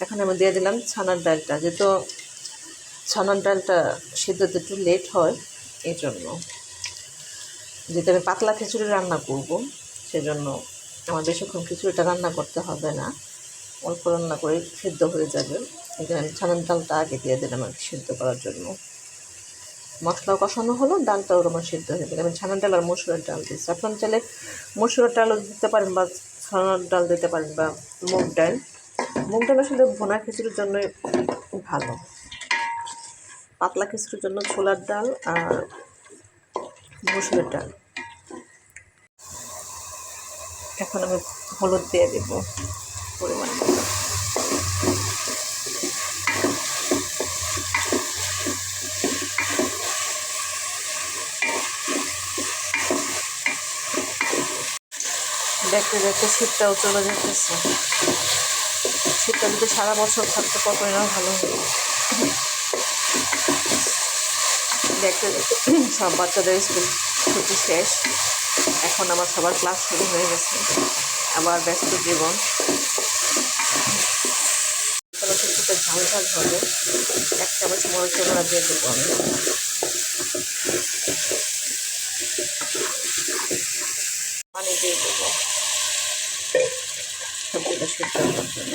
এখন আমি দিয়ে দিলাম ছানার ডালটা, যেহেতু ছানার ডালটা সিদ্ধতে একটু লেট হয়, এই জন্য যেহেতু আমি পাতলা খিচুড়ি রান্না করব, সেজন্য আমার বেশিক্ষণ খিচুড়িটা রান্না করতে হবে না, অল্প রান্না করে সিদ্ধ হয়ে যাবে। এই জন্য আমি ছানার ডালটা আগে দিয়ে দিলাম আর কি সিদ্ধ করার জন্য। মশলাও কষানো হলো, ডালটাও আমার সিদ্ধ হয়ে যাবে। আমি ছানার ডাল আর মসুরের ডাল দিচ্ছি। আপনার চাইলে মসুরের ডালও দিতে পারেন বা ছানার ডাল দিতে পারেন বা মুগ ডাল। মুগ ডাল আসলে ভুনা খিচুড়ির জন্য ভালো, পাতলা খিচুড়ির জন্য ছোলার ডাল আর মসুরের ডাল। এখন আমি হলুদ দিয়ে দেব পরিমাণ মতো। দেখতে দেখতে শীতটাও চলে যেতেছে। শীতটা যদি সারা বছর থাকতে কতই না ভালো হবে। দেখতে দেখতে সব বাচ্চাদের স্কুল ছুটি শেষ, এখন আমার সবার ক্লাস শুরু হয়ে গেছে, আবার ব্যস্ত জীবন। কিছুটা ঝাল ঝাল হবে, 1 চামচ মরিচের গুঁড়া দিয়ে দেবো আমি। পানি দিয়ে দেবো সবজিটা সিদ্ধ হওয়ার জন্য।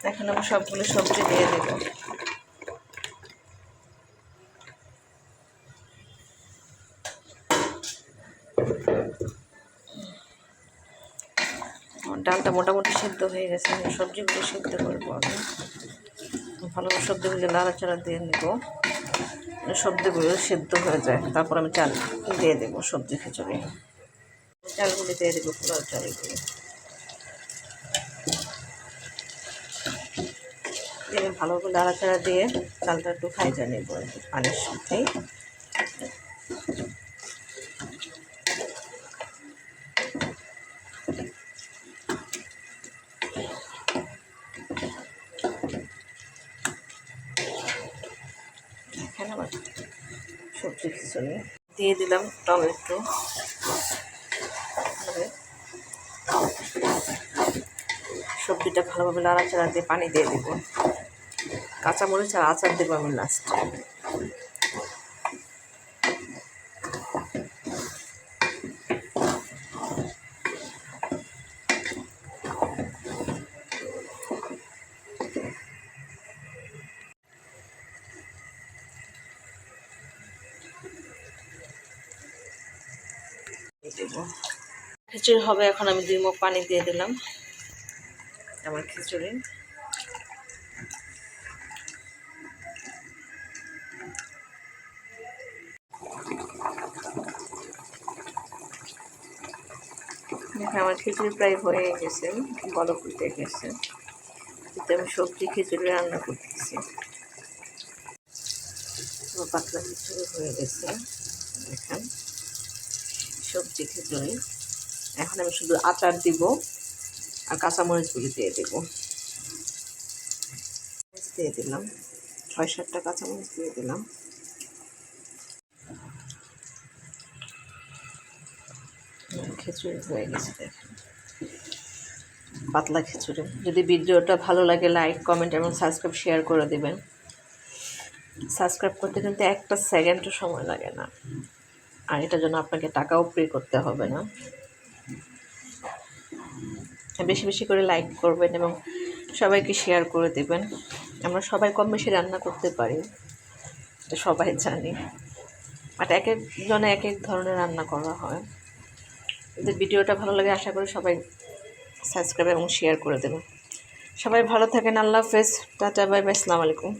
এখন আমি সবগুলো সবজি দিয়ে দেবো। ডালটা মোটামুটি সিদ্ধ হয়ে গেছে, আমি সবজিগুলো সিদ্ধ করবো। আমি ভালো সবজিগুলো নাড়াচাড়া দিয়ে নেব, সবজিগুলো সিদ্ধ হয়ে যায়, তারপর আমি চাল দিয়ে দেবো। সবজি খিচুড়ি চালগুলি দিয়ে দেবো, পোলাও চালগুলি ভালো করে নাড়াচাড়া দিয়ে চালটা একটু ভাজা নেব পানির সাথেই। এখানে আবার সবজি খিচুড়ি দিয়ে দিলাম টমেটো, সবজিটা ভালোভাবে নাড়াচাড়া দিয়ে পানি দিয়ে দেব। কাঁচামরিচ আর আচার দেবো আমি লাস্টে। খিচুড়ি হবে, এখন আমি 2 মগ পানি দিয়ে দিলাম আমার খিচুড়ি। আমার খিচুড়ি প্রায় হয়ে গেছে, বলক উঠে গেছে, কিন্তু আমি সবজি খিচুড়ি রান্না করতেছি। পাতলা খিচুড়ি হয়ে গেছে, দেখেন সবজি খিচুড়ি। এখন আমি শুধু আচার দিব আর কাঁচামরিচগুলি দিয়ে দেব। দিয়ে দিলাম 6-7টা কাঁচামরিচ দিয়ে দিলাম। খিচুড়ি হয়ে গেছে, দেখেন পাতলা খিচুড়ি। যদি ভিডিওটা ভালো লাগে লাইক, কমেন্ট এবং সাবস্ক্রাইব শেয়ার করে দেবেন। সাবস্ক্রাইব করতে কিন্তু 1 সেকেন্ডও সময় লাগে না, আর এটার জন্য আপনাকে টাকাও পে করতে হবে না। বেশি বেশি করে লাইক করবেন এবং সবাইকে শেয়ার করে দেবেন। আমরা সবাই কম বেশি রান্না করতে পারি, সবাই জানি, বাট এক একজনে এক এক ধরনের রান্না করা হয়। যদি ভিডিওটা ভালো লাগে আশা করি সবাই সাবস্ক্রাইব এবং শেয়ার করে দেবেন। সবাই ভালো থাকেন, আল্লাহ হাফেজ, টাটা, বাই বাই, আসসালামু আলাইকুম।